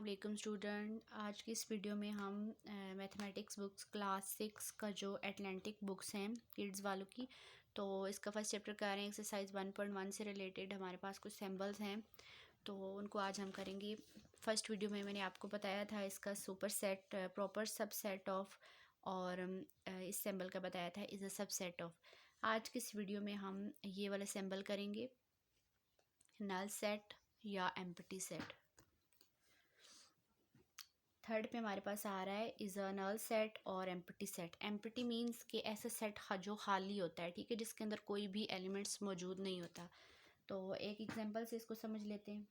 वालेकुम स्टूडेंट। आज की इस वीडियो में हम मैथमेटिक्स बुक्स क्लास 6 का जो एटलांटिक बुक्स हैं किड्स वालों की, तो इसका फर्स्ट चैप्टर कर रहे हैं। एक्सरसाइज 1.1 से रिलेटेड हमारे पास कुछ सिंबल्स हैं, तो उनको आज हम करेंगे। फर्स्ट वीडियो में मैंने आपको बताया था इसका super set proper subset of, और इस सिंबल का बताया था इज़ अ सबसेट ऑफ। आज की इस वीडियो में हम ये वाला सिंबल करेंगे, नल सेट या एम्प्टी सेट। थर्ड पे हमारे पास आ रहा है इज़ अ नल सेट और एम्प्टी सेट। एम्प्टी मीन्स कि ऐसा सेट जो खाली होता है, ठीक है, जिसके अंदर कोई भी एलिमेंट्स मौजूद नहीं होता। तो एक एग्जांपल से इसको समझ लेते हैं।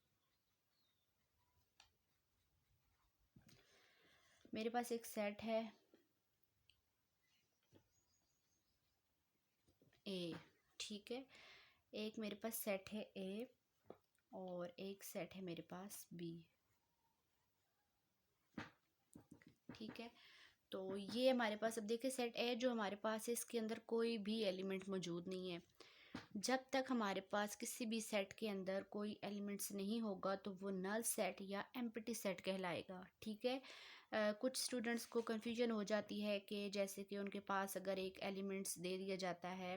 मेरे पास एक सेट है ए, ठीक है। एक मेरे पास सेट है ए और एक सेट है मेरे पास बी, ठीक है। तो ये हमारे पास, अब देखिए सेट ए जो हमारे पास है इसके अंदर कोई भी एलिमेंट मौजूद नहीं है। जब तक हमारे पास किसी भी सेट के अंदर कोई एलिमेंट्स नहीं होगा तो वो नल सेट या एम्प्टी सेट कहलाएगा, ठीक है। कुछ स्टूडेंट्स को कंफ्यूजन हो जाती है कि जैसे कि उनके पास अगर एक एलिमेंट्स दे दिया जाता है,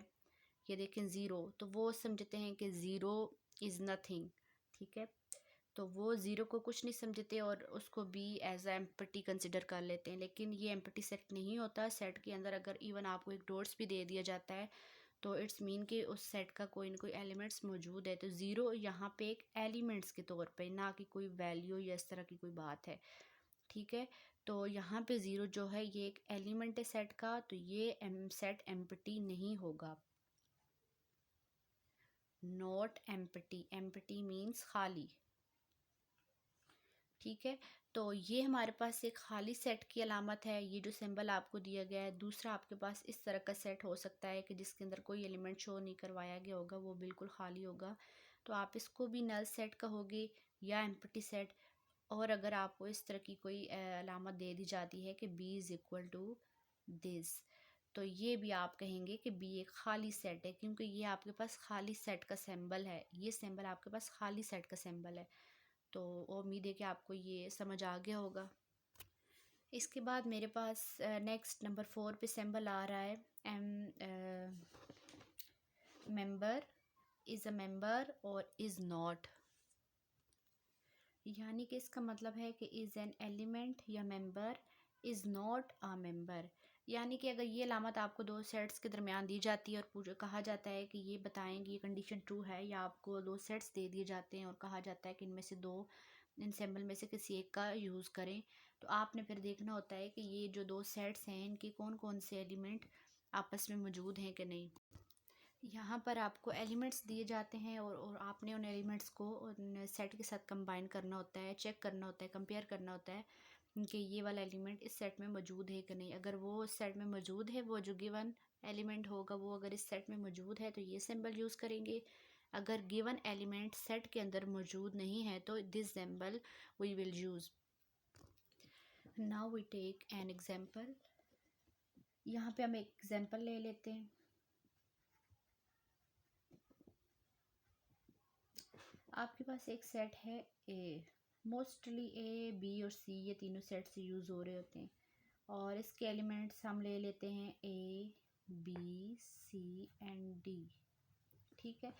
ये देखें ज़ीरो, तो वो समझते हैं कि ज़ीरो इज़ नथिंग, ठीक है। तो वो ज़ीरो को कुछ नहीं समझते और उसको भी एज ए एम्प्टी कंसिडर कर लेते हैं, लेकिन ये एम्प्टी सेट नहीं होता। सेट के अंदर अगर इवन आपको एक डॉट्स भी दे दिया जाता है तो इट्स मीन कि उस सेट का कोई ना कोई एलिमेंट्स मौजूद है। तो ज़ीरो यहाँ पे एक एलिमेंट्स के तौर पे, ना कि कोई वैल्यू या इस तरह की कोई बात है, ठीक है। तो यहाँ पे ज़ीरो जो है ये एक एलिमेंट है सेट का, तो ये सेट एम्प्टी नहीं होगा। नॉट एम्प्टी, एम्प्टी मीन्स खाली, ठीक है। तो ये हमारे पास एक खाली सेट की अलामत है, ये जो सिंबल आपको दिया गया है। दूसरा आपके पास इस तरह का सेट हो सकता है कि जिसके अंदर कोई एलिमेंट शो नहीं करवाया गया होगा, वो बिल्कुल खाली होगा, तो आप इसको भी नल सेट कहोगे या एम्प्टी सेट। और अगर आपको इस तरह की कोई अलामत दे दी जाती है कि B is equal to this, तो ये भी आप कहेंगे कि बी एक खाली सेट है, क्योंकि ये आपके पास खाली सेट का सिंबल है। ये सिंबल आपके पास खाली सेट का सिंबल है। तो उम्मीद है कि आपको ये समझ आ गया होगा। इसके बाद मेरे पास नेक्स्ट नंबर 4 पे सिंबल आ रहा है मेंबर, इज़ अ मेंबर और इज़ नॉट। यानी कि इसका मतलब है कि इज़ एन एलिमेंट या member, is not a member. यानी कि अगर ये अलामत आपको दो सेट्स के दरमियान दी जाती है और कहा जाता है कि ये बताएं कि ये कंडीशन ट्रू है, या आपको दो सेट्स दे दिए जाते हैं और कहा जाता है कि इनमें से दो, इन सिंबल में से किसी एक का यूज़ करें, तो आपने फिर देखना होता है कि ये जो दो सेट्स हैं इनके कौन कौन से एलिमेंट आपस में मौजूद हैं कि नहीं। यहाँ पर आपको एलिमेंट्स दिए जाते हैं और आपने उन एलिमेंट्स को उन सेट के साथ कंबाइन करना होता है, चेक करना होता है, कंपेयर करना होता है कि ये वाला एलिमेंट इस सेट में मौजूद है कि नहीं। अगर वो इस सेट में मौजूद है, वो जो गिवन एलिमेंट होगा वो अगर इस सेट में मौजूद है तो ये सिंबल यूज़ करेंगे। अगर गिवन एलिमेंट सेट के अंदर मौजूद नहीं है तो this symbol we will use. Now we take an example. यहाँ पे हम एक एग्जाम्पल ले लेते हैं। आपके पास एक सेट है ए, मोस्टली ए बी और सी ये तीनों सेट से यूज़ हो रहे होते हैं, और इसके एलिमेंट्स हम ले लेते हैं A B C and D, ठीक है।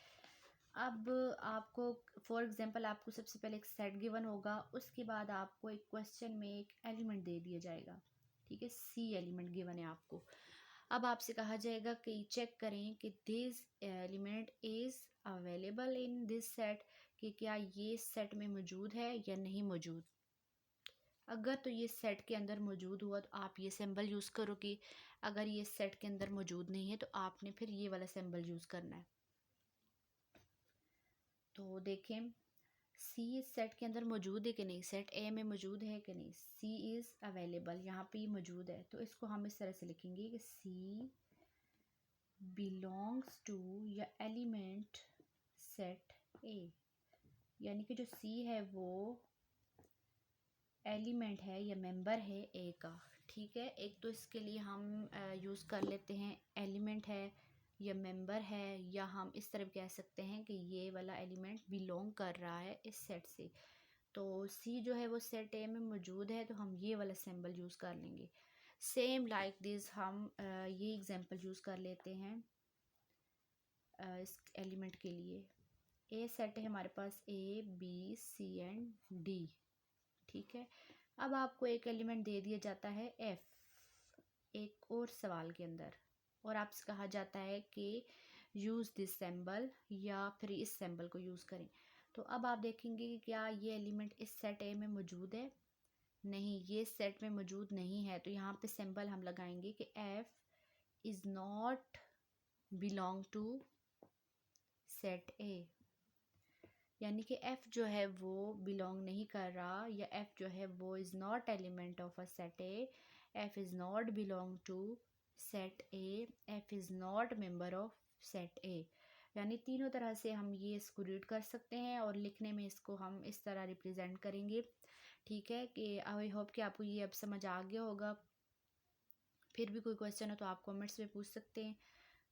अब आपको फॉर एग्जांपल आपको सबसे पहले एक सेट गिवन होगा, उसके बाद आपको एक क्वेश्चन में एक एलिमेंट दे दिया जाएगा, ठीक है। सी एलिमेंट गिवन है आपको। अब आपसे कहा जाएगा कि चेक करें कि this element is available in this set, कि क्या ये सेट में मौजूद है या नहीं मौजूद। अगर तो ये सेट के अंदर मौजूद हुआ तो आप ये सिंबल यूज़ करोगे। अगर ये सेट के अंदर मौजूद नहीं है तो आपने फिर ये वाला सिंबल यूज़ करना है। तो देखें सी इस सेट के अंदर मौजूद है कि नहीं, सेट ए में मौजूद है कि नहीं। सी इज़ अवेलेबल, यहाँ पे मौजूद है, तो इसको हम इस तरह से लिखेंगे कि सी बिलोंग्स टू या एलिमेंट सेट ए, यानी कि जो सी है वो एलिमेंट है या मेंबर है ए का, ठीक है। एक तो इसके लिए हम यूज़ कर लेते हैं एलिमेंट है या मेंबर है, या हम इस तरह कह सकते हैं कि ये वाला एलिमेंट बिलोंग कर रहा है इस सेट से। तो सी जो है वो सेट ए में मौजूद है, तो हम ये वाला सिंबल यूज़ कर लेंगे। सेम लाइक दिस हम ये एग्जांपल यूज़ कर लेते हैं इस एलिमेंट के लिए। ए सेट है हमारे पास, A B C and D, ठीक है। अब आपको एक एलिमेंट दे दिया जाता है एफ एक और सवाल के अंदर, और आपसे कहा जाता है कि यूज़ दिस सिंबल या फिर इस सिंबल को यूज़ करें। तो अब आप देखेंगे कि क्या ये एलिमेंट इस सेट ए में मौजूद है। नहीं, ये सेट में मौजूद नहीं है, तो यहाँ पे सिंबल हम लगाएंगे कि F is not belong to set A, यानी कि एफ जो है वो बिलोंग नहीं कर रहा, या एफ जो है वो is not element of a set A, F is not belong to set A, F is not member of set A. यानी तीनों तरह से हम ये इसको रीड कर सकते हैं, और लिखने में इसको हम इस तरह रिप्रेजेंट करेंगे, ठीक है। कि आई होप कि आपको ये अब समझ आ गया होगा। फिर भी कोई क्वेश्चन हो तो आप कमेंट्स में पूछ सकते हैं।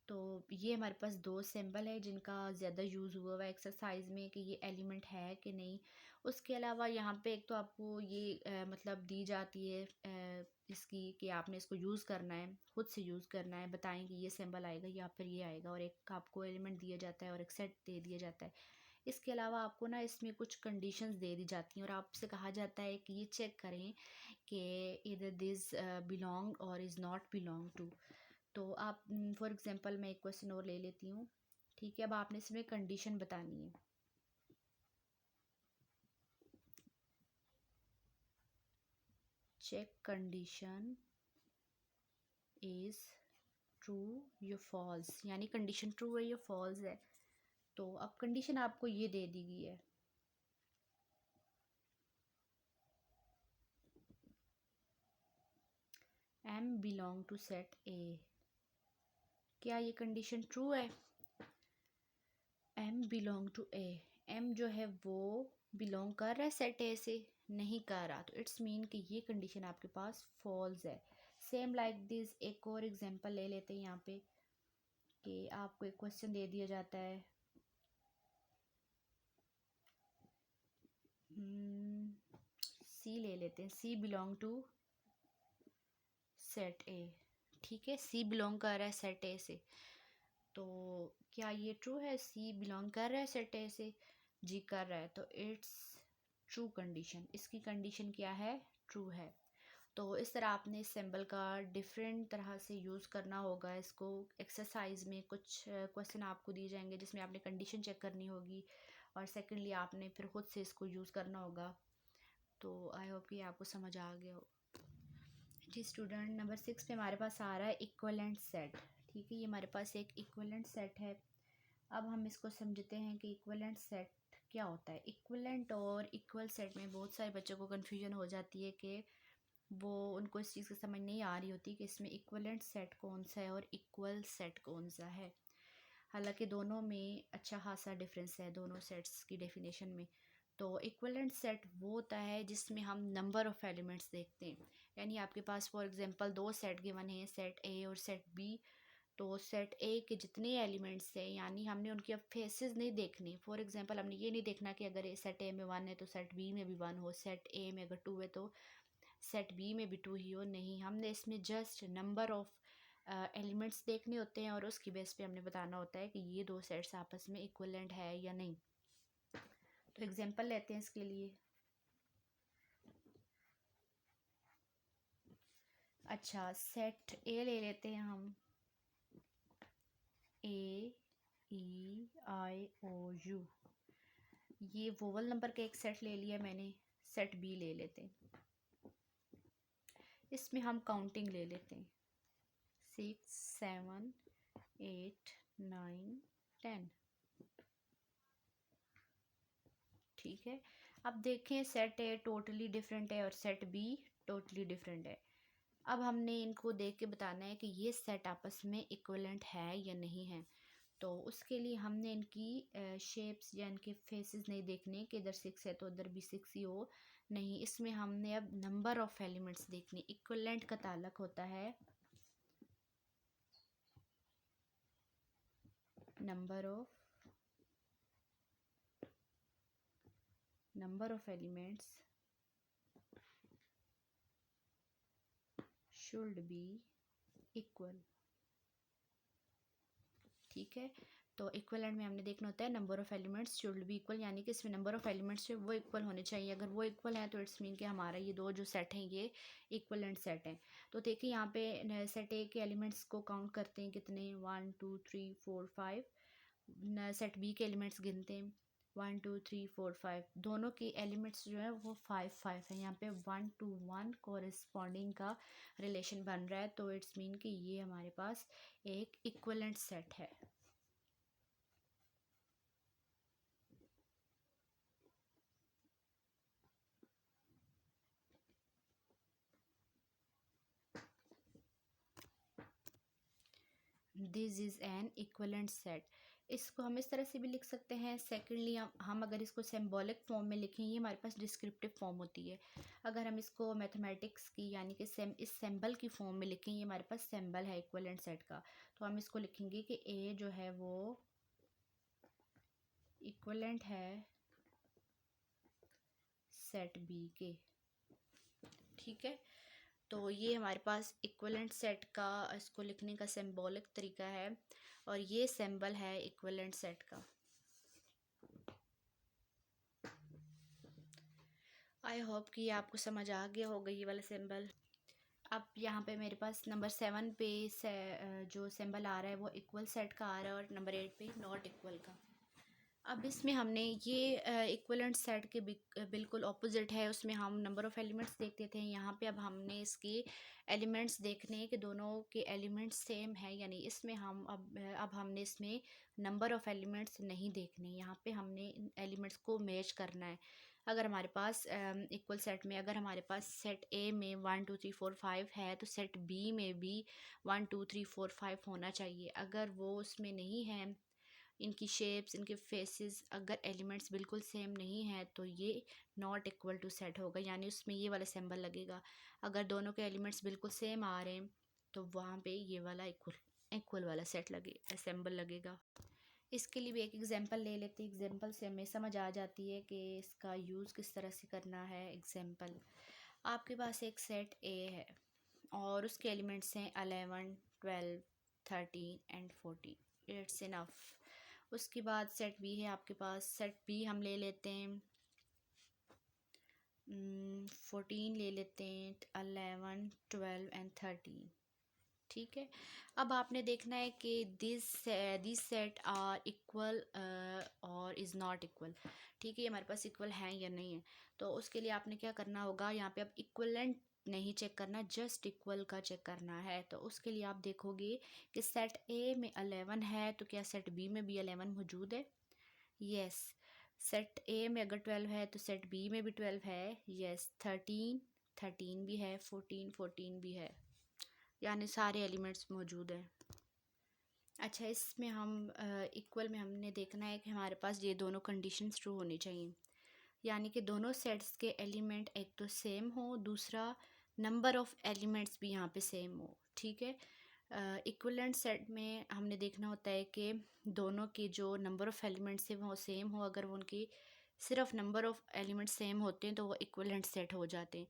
तो ये हमारे पास दो सिंबल है जिनका ज़्यादा यूज़ हुआ हुआ है एक्सरसाइज में कि ये एलिमेंट है कि नहीं। उसके अलावा यहाँ पे एक तो आपको ये मतलब दी जाती है इसकी कि आपने इसको यूज़ करना है, खुद से यूज़ करना है, बताएं कि ये सिंबल आएगा या फिर ये आएगा, और एक आपको एलिमेंट दिया जाता है और एक सेट दे दिया जाता है। इसके अलावा आपको ना इसमें कुछ कंडीशंस दे दी जाती हैं, और आपसे कहा जाता है कि ये चेक करें कि इधर दिस बिलोंग और इज़ नॉट बिलोंग टू। तो आप फॉर एग्जांपल मैं एक क्वेश्चन और ले लेती हूँ, ठीक है। अब आपने इसमें कंडीशन बतानी है। चेक कंडीशन इज ट्रू या फॉल्स, यानी कंडीशन ट्रू है या फॉल्स है। तो अब कंडीशन आपको ये दे दी गई है, M belong to set A. क्या ये कंडीशन ट्रू है? M belong to A, M जो है वो बिलोंग कर रहा है सेट ए से, नहीं कर रहा, तो इट्स मीन कि ये कंडीशन आपके पास फॉल्स है। सेम लाइक दिस एक और एग्जांपल ले लेते हैं यहाँ पे कि आपको एक क्वेश्चन दे दिया जाता है, सी ले लेते हैं, सी बिलोंग टू सेट ए, ठीक है। सी बिलोंग कर रहा है सेट ए से, तो क्या ये ट्रू है? सी बिलोंग कर रहा है सेट ए से, जी कर रहा है, तो इट्स ट्रू कंडीशन। इसकी कंडीशन क्या है? ट्रू है। तो इस तरह आपने इस सिंबल का डिफरेंट तरह से यूज़ करना होगा। इसको एक्सरसाइज में कुछ क्वेश्चन आपको दिए जाएंगे जिसमें आपने कंडीशन चेक करनी होगी, और सेकेंडली आपने फिर खुद से इसको यूज़ करना होगा। तो आई होप कि आपको समझ आ गया हो। जी स्टूडेंट, नंबर 6 पे हमारे पास आ रहा है इक्वलेंट सेट, ठीक है। ये हमारे पास एक इक्वलेंट सेट है। अब हम इसको समझते हैं कि इक्वलेंट सेट क्या होता है। इक्वलेंट और इक्वल सेट में बहुत सारे बच्चों को कन्फ्यूजन हो जाती है कि वो उनको इस चीज़ की समझ नहीं आ रही होती कि इसमें इक्वलेंट सेट कौन सा है और इक्वल सेट कौन सा है। हालांकि दोनों में अच्छा खासा डिफरेंस है दोनों सेट्स की डेफिनेशन में। तो इक्वलेंट सेट वो होता है जिसमें हम नंबर ऑफ़ एलिमेंट्स देखते हैं, यानी आपके पास फॉर एग्जांपल दो सेट गिवन है, सेट ए और सेट बी। तो सेट ए के जितने एलिमेंट्स हैं, यानी हमने उनकी अब फेसेस नहीं देखने। फॉर एग्जांपल हमने ये नहीं देखना कि अगर सेट ए में 1 है तो सेट बी में भी 1 हो, सेट ए में अगर 2 है तो सेट बी में भी 2 ही हो। नहीं, हमने इसमें जस्ट नंबर ऑफ़ एलिमेंट्स देखने होते हैं, और उसकी बेस पे हमने बताना होता है कि ये दो सेट्स आपस में इक्वलेंट है या नहीं। तो एग्जांपल लेते हैं इसके लिए। अच्छा, सेट ए ले लेते हैं हम, ए ई आई ओ यू। ये वोवल नंबर का एक सेट ले लिया मैंने। सेट बी ले लेते हैं, इसमें हम काउंटिंग ले लेते हैं, 6 7 8 9 10, ठीक है। अब देखें, सेट ए टोटली डिफरेंट है और सेट बी टोटली डिफरेंट है। अब हमने इनको देख के बताना है कि ये सेट आपस में इक्विवेलेंट है या नहीं है। तो उसके लिए हमने इनकी शेप्स या इनके फेसेस नहीं देखने कि इधर 6 है तो उधर भी 6 ही हो। नहीं, इसमें हमने अब नंबर ऑफ एलिमेंट्स देखने। इक्विवेलेंट का ताल्लुक होता है number of number of elements should be equal. ठीक है, तो इक्वलेंट में हमने देखना होता है number of elements should be equal, यानी कि इसमें नंबर ऑफ एलिमेंट्स जो वो इक्वल होने चाहिए। अगर वो इक्वल है तो इट्स मीन कि हमारा ये दो जो सेट हैं ये इक्वलेंट सेट हैं। तो देखिए यहाँ पे सेट ए के एलिमेंट्स को काउंट करते हैं कितने, 1 2 3 4 5। सेट बी के एलिमेंट्स गिनते हैं 1 2 3 4 5। दोनों के एलिमेंट्स जो है वो 5 5 है। यहाँ पे 1 to 1 कोरिस्पॉन्डिंग का रिलेशन बन रहा है, तो इट्स मीन कि ये हमारे पास एक इक्वलेंट सेट है। This is an equivalent set. इसको हम इस तरह से भी लिख सकते हैं। सेकेंडली हम अगर इसको सिंबॉलिक फॉर्म में लिखें, ये हमारे पास डिस्क्रिप्टिव फॉर्म होती है। अगर हम इसको मैथमेटिक्स की यानी कि इस सिंबल की फॉर्म में लिखें, ये हमारे पास सिंबल है इक्वलेंट सेट का, तो हम इसको लिखेंगे कि ए जो है वो इक्वलेंट है सेट बी के। ठीक है, तो ये हमारे पास इक्वलेंट सेट का इसको लिखने का सिंबॉलिक तरीका है, और ये सिंबल है इक्वलेंट सेट का। आई होप कि आपको समझ आ गया होगा ये वाला सिंबल। अब यहाँ पे मेरे पास नंबर 7 पे से जो सिंबल आ रहा है वो इक्वल सेट का आ रहा है, और नंबर 8 पे नॉट इक्वल का। अब इसमें हमने ये इक्वलेंट सेट के बिल्कुल ऑपोजिट है, उसमें हम नंबर ऑफ़ एलिमेंट्स देखते थे। यहाँ पे अब हमने इसके एलिमेंट्स देखने हैं कि दोनों के एलिमेंट्स सेम है, यानी इसमें हम अब हमने इसमें नंबर ऑफ़ एलिमेंट्स नहीं देखने, यहाँ पे हमने एलिमेंट्स को मैच करना है। अगर हमारे पास इक्वल सेट में अगर हमारे पास सेट ए में 1 2 3 4 5 है, तो सेट बी में भी 1 2 3 4 5 होना चाहिए। अगर वो उसमें नहीं है, इनकी शेप्स, इनके फेसेस अगर एलिमेंट्स बिल्कुल सेम नहीं है, तो ये नॉट इक्वल टू सेट होगा, यानी उसमें ये वाला सिंबल लगेगा। अगर दोनों के एलिमेंट्स बिल्कुल सेम आ रहे हैं, तो वहाँ पे ये वाला इक्वल इक्वल वाला सेट लगे सिंबल लगेगा। इसके लिए भी एक एग्जांपल ले लेते हैं। एग्जांपल से हमें समझ आ जाती है कि इसका यूज़ किस तरह से करना है। एग्जांपल, आपके पास एक सेट ए है और उसके एलिमेंट्स हैं 11 12 13 एंड 14। It's enough. उसके बाद सेट बी है आपके पास। सेट बी हम ले लेते हैं 14 ले लेते हैं, 11 12 एंड 13। ठीक है, अब आपने देखना है कि दिस सेट आर इक्वल और इज़ नॉट इक्वल। ठीक है, हमारे पास इक्वल है या नहीं है, तो उसके लिए आपने क्या करना होगा, यहाँ पे अब इक्वलेंट नहीं चेक करना, जस्ट इक्वल का चेक करना है। तो उसके लिए आप देखोगे कि सेट ए में 11 है, तो क्या सेट बी में भी 11 मौजूद है? यस। सेट ए में अगर 12 है तो सेट बी में भी 12 है। यस। 13 भी है, 14 भी है, यानी सारे एलिमेंट्स मौजूद हैं। अच्छा, इसमें हम इक्वल में हमने देखना है कि हमारे पास ये दोनों कंडीशंस ट्रू होनी चाहिए, यानी कि दोनों सेट्स के एलिमेंट एक तो सेम हो, दूसरा नंबर ऑफ़ एलिमेंट्स भी यहाँ पे सेम हो। ठीक है, इक्विवेलेंट सेट में हमने देखना होता है कि दोनों के जो नंबर ऑफ़ एलिमेंट्स है वो सेम हो। अगर वो उनकी सिर्फ नंबर ऑफ़ एलिमेंट्स सेम होते हैं तो वो इक्विवेलेंट सेट हो जाते हैं।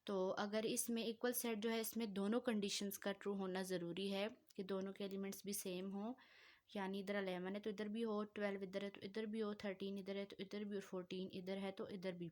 तो अगर इसमें इक्वल सेट जो है, इसमें दोनों कंडीशंस का ट्रू होना ज़रूरी है कि दोनों के एलिमेंट्स भी सेम हो, यानी इधर 11 है तो इधर भी हो, 12 इधर है तो इधर भी हो, 13 इधर है तो इधर भी, और 14 इधर है तो इधर भी,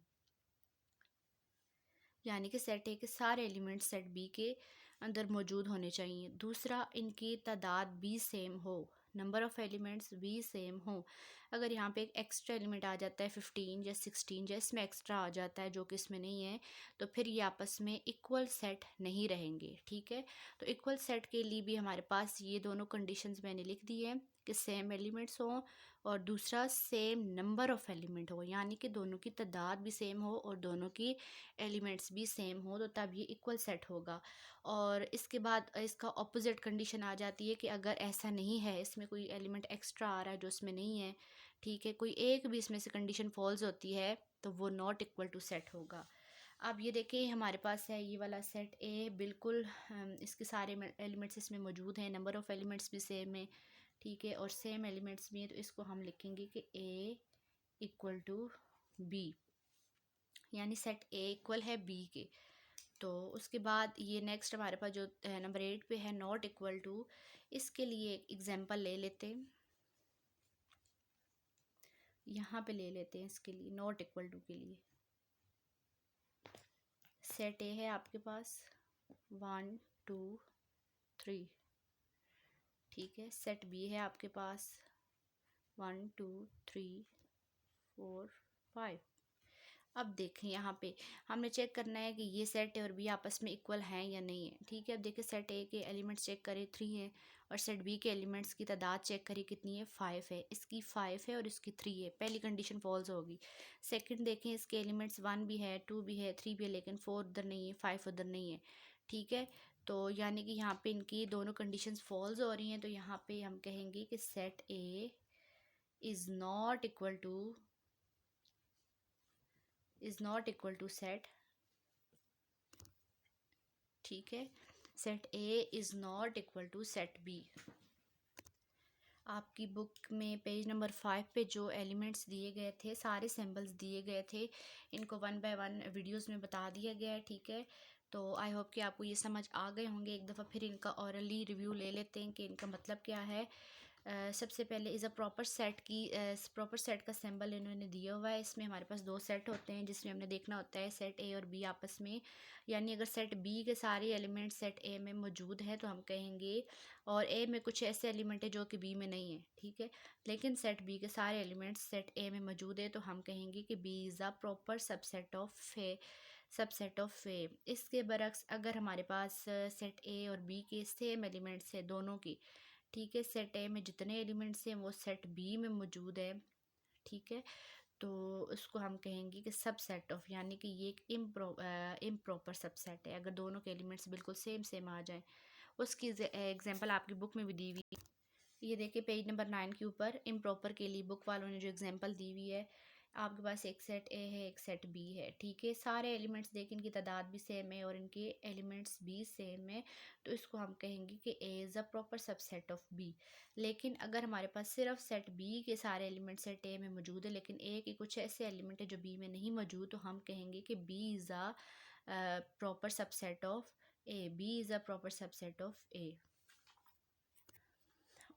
यानी कि सेट ए के सारे एलिमेंट्स सेट बी के अंदर मौजूद होने चाहिए। दूसरा, इनकी तादाद भी सेम हो, नंबर ऑफ़ एलिमेंट्स भी सेम हो। अगर यहाँ पे एक एक्स्ट्रा एलिमेंट आ जाता है 15 या 16 या इसमें एक्स्ट्रा आ जाता है जो कि इसमें नहीं है, तो फिर ये आपस में इक्वल सेट नहीं रहेंगे। ठीक है, तो इक्वल सेट के लिए भी हमारे पास ये दोनों कंडीशंस मैंने लिख दी है कि सेम एलिमेंट्स हों और दूसरा सेम नंबर ऑफ़ एलिमेंट हो, यानी कि दोनों की तादाद भी सेम हो और दोनों की एलिमेंट्स भी सेम हो, तो तब ये इक्वल सेट होगा। और इसके बाद इसका ऑपोजिट कंडीशन आ जाती है कि अगर ऐसा नहीं है, इसमें कोई एलिमेंट एक्स्ट्रा आ रहा है जो इसमें नहीं है, ठीक है, कोई एक भी इसमें से कंडीशन फॉल्स होती है, तो वो नॉट इक्वल टू सेट होगा। अब ये देखिए हमारे पास है ये वाला सेट ए, बिल्कुल इसके सारे एलिमेंट्स इसमें मौजूद हैं, नंबर ऑफ़ एलिमेंट्स भी सेम है। ठीक है, और सेम एलिमेंट्स भी हैं, तो इसको हम लिखेंगे कि ए इक्वल टू बी। यानी सेट ए इक्वल है बी के। तो उसके बाद ये नेक्स्ट हमारे पास जो नंबर 8 पे है नॉट इक्वल टू, इसके लिए एक एग्जांपल ले लेते हैं, यहाँ पे ले लेते हैं इसके लिए नॉट इक्वल टू के लिए। सेट ए है आपके पास 1 2 3, ठीक है। सेट बी है आपके पास 1 2 3 4 5। अब देखें यहाँ पे हमने चेक करना है कि ये सेट ए और बी आपस में इक्वल हैं या नहीं है, ठीक है। अब देखिए सेट ए के एलिमेंट्स चेक करें 3 हैं, और सेट बी के एलिमेंट्स की तादाद चेक करें कितनी है 5 है। इसकी 5 है और इसकी 3 है, पहली कंडीशन फॉल्स होगी। सेकंड देखें इसके एलिमेंट्स 1 भी है 2 भी है 3 भी है, लेकिन 4 उधर नहीं है 5 उधर नहीं है, ठीक है। तो यानी कि यहाँ पे इनकी दोनों कंडीशंस फॉल्स हो रही हैं, तो यहाँ पे हम कहेंगे कि set A is not equal to set, ठीक है। Set A is not equal to set B. आपकी बुक में पेज नंबर 5 पे जो एलिमेंट्स दिए गए थे, सारे सिंबल्स दिए गए थे, इनको 1 बाय 1 वीडियोस में बता दिया गया है, ठीक है। तो आई होप कि आपको ये समझ आ गए होंगे। एक दफ़ा फिर इनका ऑरली रिव्यू ले लेते हैं कि इनका मतलब क्या है। सबसे पहले इज़ अ प्रॉपर सेट की प्रॉपर सेट का सिंबल इन्होंने दिया हुआ है। इसमें हमारे पास 2 सेट होते हैं, जिसमें हमने देखना होता है सेट ए और बी आपस में, यानी अगर सेट बी के सारे एलिमेंट सेट ए में मौजूद हैं तो हम कहेंगे, और ए में कुछ ऐसे एलिमेंट है जो कि बी में नहीं है, ठीक है, लेकिन सेट बी के सारे एलिमेंट्स सेट ए में मौजूद है, तो हम कहेंगे कि B is a proper subset of A. इसके बरक्स अगर हमारे पास सेट ए और बी के सेम एलिमेंट्स है दोनों की, ठीक है, सेट ए में जितने एलिमेंट्स हैं वो सेट बी में मौजूद है, ठीक है, तो उसको हम कहेंगे कि सबसेट ऑफ, यानी कि ये एक इम्प्रॉपर सबसेट है अगर दोनों के एलिमेंट्स बिल्कुल सेम सेम आ जाएं। उसकी एग्जांपल आपकी बुक में भी दी हुई, ये देखिए पेज नंबर 9 के ऊपर इम्प्रॉपर के लिए बुक वालों ने जो एग्जांपल दी हुई है। आपके पास एक सेट ए है एक सेट बी है, ठीक है, सारे एलिमेंट्स देखें इनकी तादाद भी सेम है और इनके एलिमेंट्स भी सेम है, तो इसको हम कहेंगे कि A is a proper subset of B. लेकिन अगर हमारे पास सिर्फ सेट बी के सारे एलिमेंट्स सेट ए में मौजूद है, लेकिन ए के कुछ ऐसे एलिमेंट है जो बी में नहीं मौजूद, तो हम कहेंगे कि B is a proper subset of A, B is a proper subset of A.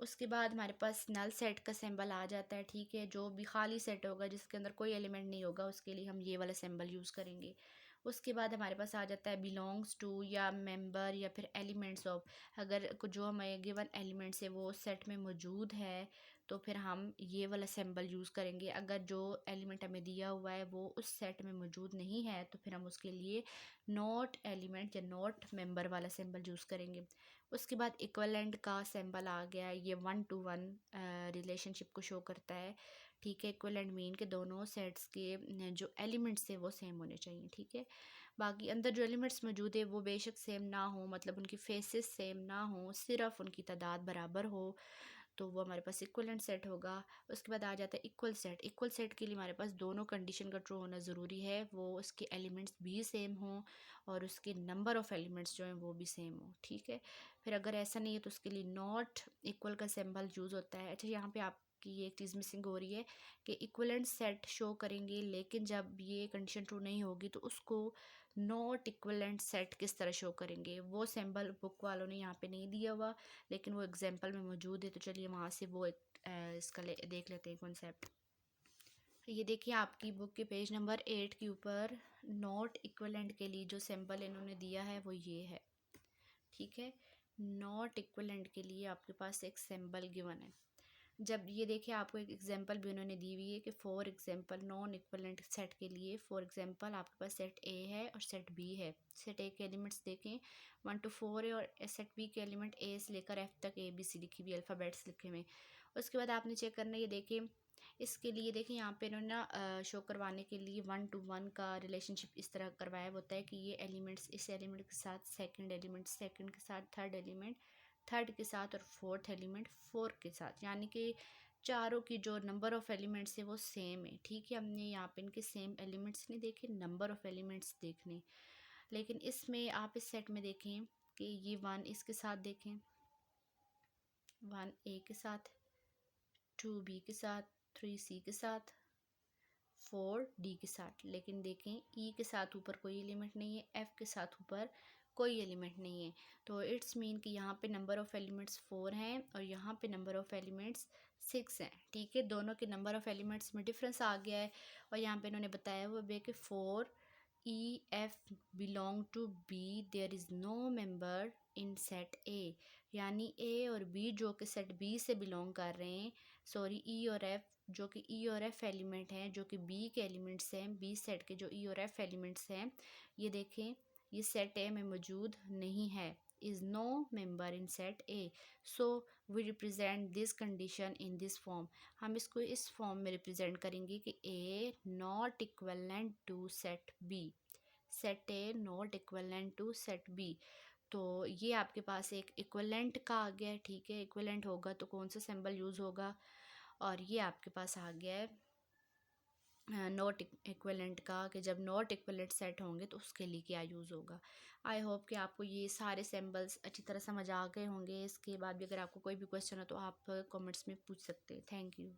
उसके बाद हमारे पास नल सेट का सिंबल आ जाता है, ठीक है, जो भी खाली सेट होगा जिसके अंदर कोई एलिमेंट नहीं होगा उसके लिए हम ये वाला सिंबल यूज़ करेंगे। उसके बाद हमारे पास आ जाता है बिलोंग्स टू या मेंबर या फिर एलिमेंट्स ऑफ। अगर जो हमें गिवन एलिमेंट्स है वो सेट में मौजूद है तो फिर हम ये वाला सिंबल यूज़ करेंगे। अगर जो एलिमेंट हमें दिया हुआ है वो उस सेट में मौजूद नहीं है तो फिर हम उसके लिए नॉट एलिमेंट या नॉट मेंबर वाला सिंबल यूज़ करेंगे। उसके बाद इक्वलेंट का सिंबल आ गया, ये 1 to 1 रिलेशनशिप को शो करता है, ठीक है। इक्वलेंट मीन के दोनों सेट्स के जो एलिमेंट्स है वो सेम होने चाहिए, ठीक है। बाकी अंदर जो एलिमेंट्स मौजूद है वो बेशक सेम ना हो, मतलब उनकी फेसेस सेम ना हो, सिर्फ उनकी तादाद बराबर हो, तो वो हमारे पास इक्वलेंट सेट होगा। उसके बाद आ जाता है इक्वल सेट। इक्वल सेट के लिए हमारे पास दोनों कंडीशन का ट्रू होना ज़रूरी है, वो उसके एलिमेंट्स भी सेम हों और उसके नंबर ऑफ़ एलिमेंट्स जो हैं वो भी सेम हो, ठीक है। फिर अगर ऐसा नहीं है तो उसके लिए नॉट इक्वल का सिंबल यूज़ होता है। अच्छा, यहाँ पे आपकी ये एक चीज़ मिसिंग हो रही है कि इक्वलेंट सेट शो करेंगे, लेकिन जब ये कंडीशन ट्रू नहीं होगी तो उसको नॉट इक्वलेंट सेट किस तरह शो करेंगे, वो सिंबल बुक वालों ने यहाँ पे नहीं दिया हुआ, लेकिन वो एग्जाम्पल में मौजूद है, तो चलिए वहाँ से वो इसका देख लेते हैं कॉन्सेप्ट। ये देखिए आपकी बुक के पेज नंबर 8 के ऊपर नॉट इक्वलेंट के लिए जो सिंबल इन्होंने दिया है वो ये है, ठीक है। नॉट इक्वलेंट के लिए आपके पास एक सिंबल गिवन है। जब ये देखिए आपको एक एग्जांपल भी उन्होंने दी हुई है कि for example non equivalent set के लिए, फॉर एग्जांपल आपके पास सेट ए है और सेट बी है। सेट ए के एलिमेंट्स देखें 1 to 4 है, और सेट बी के एलिमेंट ए से लेकर एफ तक ए बी सी लिखी हुई अल्फ़ाबेट्स लिखे हुए। उसके बाद आपने चेक करना है, ये देखें इसके लिए देखें यहाँ पे इन्होंने ना शो करवाने के लिए 1 to 1 का रिलेशनशिप इस तरह करवाया होता है कि ये एलिमेंट्स इस एलिमेंट के साथ सेकंड एलिमेंट, सेकंड के साथ थर्ड एलिमेंट, थर्ड के साथ और फोर्थ एलिमेंट फोर के साथ, यानी कि चारों की जो नंबर ऑफ़ एलिमेंट्स है वो सेम है, ठीक है। हमने यहाँ पे इनके सेम एलिमेंट्स नहीं देखे, नंबर ऑफ़ एलिमेंट्स देखने। लेकिन इसमें आप इस सेट में देखें कि ये 1 इसके साथ देखें, 1 ए के साथ, 2 बी के साथ, 3 सी के साथ, 4D के साथ। लेकिन देखें E के साथ ऊपर कोई एलिमेंट नहीं है, F के साथ ऊपर कोई एलिमेंट नहीं है। तो इट्स मीन कि यहाँ पे नंबर ऑफ़ एलिमेंट्स 4 हैं और यहाँ पे नंबर ऑफ़ एलिमेंट्स 6 हैं। ठीक है, दोनों के नंबर ऑफ़ एलिमेंट्स में डिफरेंस आ गया है। और यहाँ पे इन्होंने बताया हुआ है कि 4 EF belong to B, there is no member in set A। यानी A और B जो कि सेट B से बिलोंग कर रहे हैं, सॉरी E और F जो कि E और F एलिमेंट हैं, जो कि B के एलिमेंट्स हैं, B सेट के जो E और F एलिमेंट्स हैं, ये देखें ये सेट ए में मौजूद नहीं है, is no member in set A. So we represent this condition in this form. हम इसको इस फॉर्म में रिप्रेजेंट करेंगे कि A not equivalent to set B, set A not equivalent to set B. तो ये आपके पास एक इक्वलेंट का आ गया है। ठीक है, इक्वलेंट होगा तो कौन सा सिंबल यूज़ होगा, और ये आपके पास आ गया है नॉट इक्वलेंट का, कि जब नॉट इक्वलेंट सेट होंगे तो उसके लिए क्या यूज़ होगा। आई होप कि आपको ये सारे सिंबल्स अच्छी तरह समझ आ गए होंगे। इसके बाद भी अगर आपको कोई भी क्वेश्चन हो तो आप कमेंट्स में पूछ सकते हैं। Thank you.